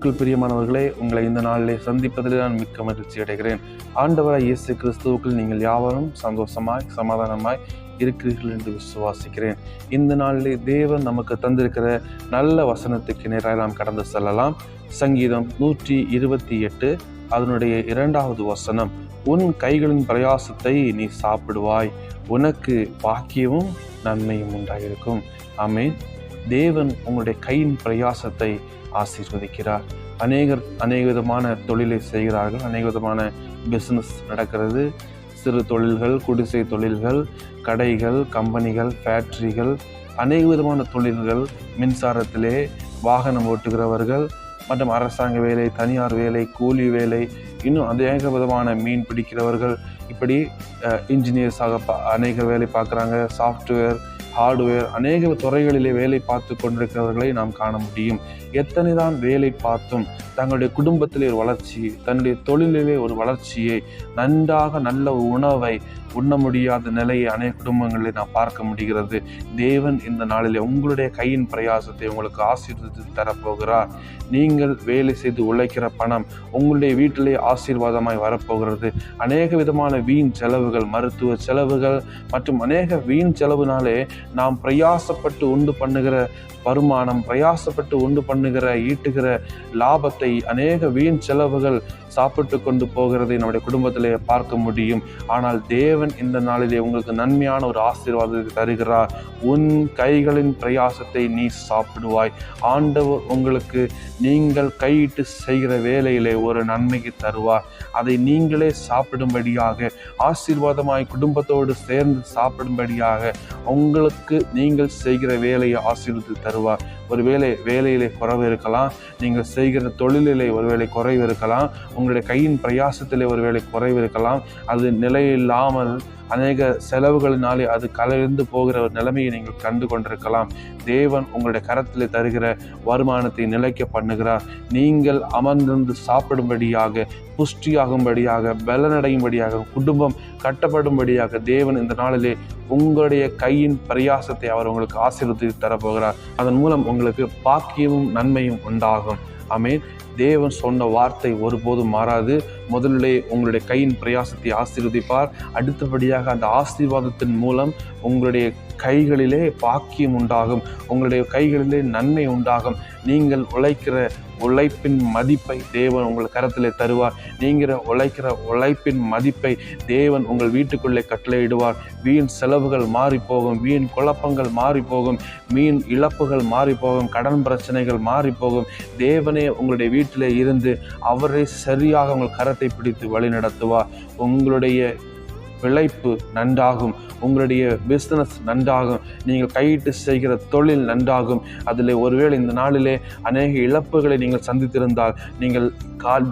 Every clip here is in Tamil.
கிறிஸ்துவுக்குள் பிரியமானவர்களே, உங்களை இந்த நாளிலே சந்திப்பதில் நான் மிக்க மகிழ்ச்சி அடைகிறேன். ஆண்டவராய் இயேசு கிறிஸ்துவுக்குள் நீங்கள் யாவரும் சந்தோஷமாய் சமாதானமாய் இருக்கிறீர்கள் என்று விசுவாசிக்கிறேன். இந்த நாளிலே தேவன் நமக்கு தந்திருக்கிற நல்ல வசனத்துக்கு நேராக நாம் கடந்து செல்லலாம். சங்கீதம் 128 அதனுடைய 2வது வசனம், உன் கைகளின் பிரயாசத்தை நீ சாப்பிடுவாய், உனக்கு பாக்கியமும் நன்மையும் உண்டாயிருக்கும். ஆமென். தேவன் உங்களுடைய கையின் பிரயாசத்தை ஆசீர்வதிக்கிறார். அநேக விதமான தொழிலை செய்கிறார்கள், அநேக விதமான பிஸ்னஸ் நடக்கிறது. சிறு தொழில்கள், குடிசை தொழில்கள், கடைகள், கம்பெனிகள், ஃபேக்ட்ரிகள், அநேக விதமான தொழில்கள், மின்சாரத்திலே வாகனம் ஓட்டுகிறவர்கள் மற்றும் அரசாங்க வேலை, தனியார் வேலை, கூலி வேலை, இன்னும் அநேக விதமான மீன் பிடிக்கிறவர்கள், இப்படி இன்ஜினியர்ஸாக அநேக வேலை பார்க்குறாங்க. சாஃப்ட்வேர், ஹார்ட்வேர், அநேக துறைகளிலே வேலை பார்த்து கொண்டிருக்கிறவர்களை நாம் காண முடியும். எத்தனை தான் வேலை பார்த்தும் தங்களுடைய குடும்பத்திலே ஒரு வளர்ச்சி, தன்னுடைய தொழிலிலே ஒரு வளர்ச்சியை, நன்றாக நல்ல உணவை உண்ண முடியாத நிலையை அநேக குடும்பங்களில் நாம் பார்க்க முடிகிறது. தேவன் இந்த நாளிலே உங்களுடைய கையின் பிரயாசத்தை உங்களுக்கு ஆசீர்வதித்து தரப்போகிறார். நீங்கள் வேலை செய்து உழைக்கிற பணம் உங்களுடைய வீட்டிலே ஆசீர்வாதமாய் வரப்போகிறது. அநேக விதமான வீண் செலவுகள், மருத்துவ செலவுகள் மற்றும் அநேக வீண் செலவுனாலே நாம் பிரயாசப்பட்டு உண்டு பண்ணுகிற வருமானம், பிரயாசப்பட்டு உண்டு பண்ணுகிற ஈட்டுகிற லாபத்தை அநேக வீண் செலவுகள் சாப்பிட்டு கொண்டு போகிறதை நம்முடைய குடும்பத்திலே பார்க்க முடியும். ஆனால் தேவன் இந்த நாளிலே உங்களுக்கு நன்மையான ஒரு ஆசீர்வாதத்தை தருகிறார். உன் கைகளின் பிரயாசத்தை நீ சாப்பிடுவாய். ஆண்டவர் உங்களுக்கு நீங்கள் கையிட்டு செய்கிற வேலையிலே ஒரு நன்மைக்கு தருவார். அதை நீங்களே சாப்பிடும்படியாக, ஆசீர்வாதமாய் குடும்பத்தோடு சேர்ந்து சாப்பிடும்படியாக உங்களுக்கு நீங்கள் செய்கிற வேலையை ஆசீர்வதித்து தருவார். ஒருவேளை வேலையிலே குறைவு இருக்கலாம், நீங்கள் செய்கிற தொழிலிலே ஒருவேளை குறைவு இருக்கலாம், உங்களுடைய கையின் பிரயாசத்திலே ஒருவேளை குறைவு இருக்கலாம். அது நிலையில்லாமல் அநேக செலவுகளினாலே அது கலைந்து போகிற ஒரு நிலைமையை நீங்கள் கண்டு கொண்டிருக்கலாம். தேவன் உங்களுடைய கரத்திலே தருகிற வருமானத்தை நிலைக்க பண்ணுகிறார். நீங்கள் அமர்ந்திருந்து சாப்பிடும்படியாக, புஷ்டியாகும்படியாக, பலனடையும்படியாக, குடும்பம் கட்டப்படும்படியாக தேவன் இந்த நாளிலே உங்களுடைய கையின் பிரயாசத்தை அவர் உங்களுக்கு ஆசீர்வதித்து தரப்போகிறார். அதன் மூலம் உங்களுக்கு பாக்கியமும் நன்மையும் உண்டாகும். ஆமென். தேவன் சொன்ன வார்த்தை ஒருபோதும் மாறாது. முதலிலே உங்களுடைய கையின் பிரயாசத்தை ஆசீர்வதிப்பார். அடுத்தபடியாக அந்த ஆசீர்வாதத்தின் மூலம் உங்களுடைய கைகளிலே பாக்கியம் உண்டாகும், உங்களுடைய கைகளிலே நன்மை உண்டாகும். நீங்கள் உழைக்கிற உழைப்பின் மதிப்பை தேவன் உங்கள் கரத்திலே தருவார். நீங்கள் உழைக்கிற உழைப்பின் மதிப்பை தேவன் உங்கள் வீட்டுக்குள்ளே கட்டளையிடுவார். வீண் செலவுகள் மாறி போகும், வீண் குழப்பங்கள் மாறி போகும், மீன் இழப்புகள் மாறி போகும், கடன் பிரச்சனைகள் மாறி போகும். தேவனே உங்களுடைய வீட்டிலே இருந்து அவரை சரியாக உங்கள் கரத்தை பிடித்து வழி நடத்துவார். உங்களுடைய பிழைப்பு நன்றாகும், உங்களுடைய பிஸ்னஸ் நன்றாகும், நீங்கள் கையிட்டு செய்கிற தொழில் நன்றாகும். அதில் ஒருவேளை இந்த நாளிலே அநேக இழப்புகளை நீங்கள் சந்தித்திருந்தால், நீங்கள்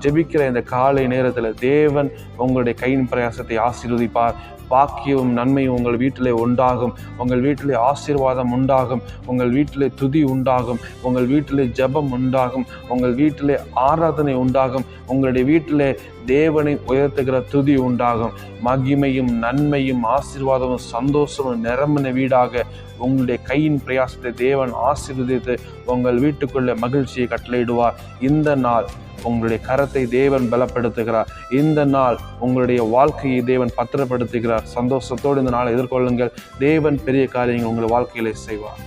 ஜெபிக்கிற இந்த காலை நேரத்தில் தேவன் உங்களுடைய கையின் பிரயாசத்தை ஆசீர்வதிப்பார். பாக்கியமும் நன்மையும் உங்கள் வீட்டிலே உண்டாகும், உங்கள் வீட்டிலே ஆசீர்வாதம் உண்டாகும், உங்கள் வீட்டிலே துதி உண்டாகும், உங்கள் வீட்டிலே ஜெபம் உண்டாகும், உங்கள் வீட்டிலே ஆராதனை உண்டாகும், உங்களுடைய வீட்டிலே தேவனை உயர்த்துகிற துதி உண்டாகும். மகிமையும் நன்மையும் ஆசீர்வாதமும் சந்தோஷமும் நிரம்பின வீடாக உங்களுடைய கையின் பிரயாசத்தை தேவன் ஆசீர்வதித்து உங்கள் வீட்டுக்குள்ளே மகிழ்ச்சியை கட்டளையிடுவார். இந்த நாள் உங்களுடைய கரத்தை தேவன் பலப்படுத்துகிறார். இந்த நாள் உங்களுடைய வாழ்க்கையை தேவன் பத்திரப்படுத்துகிறார். சந்தோஷத்தோடு இந்த நாளை எதிர்கொள்ளுங்கள். தேவன் பெரிய காரியங்கள் உங்கள் வாழ்க்கையிலே செய்வார்.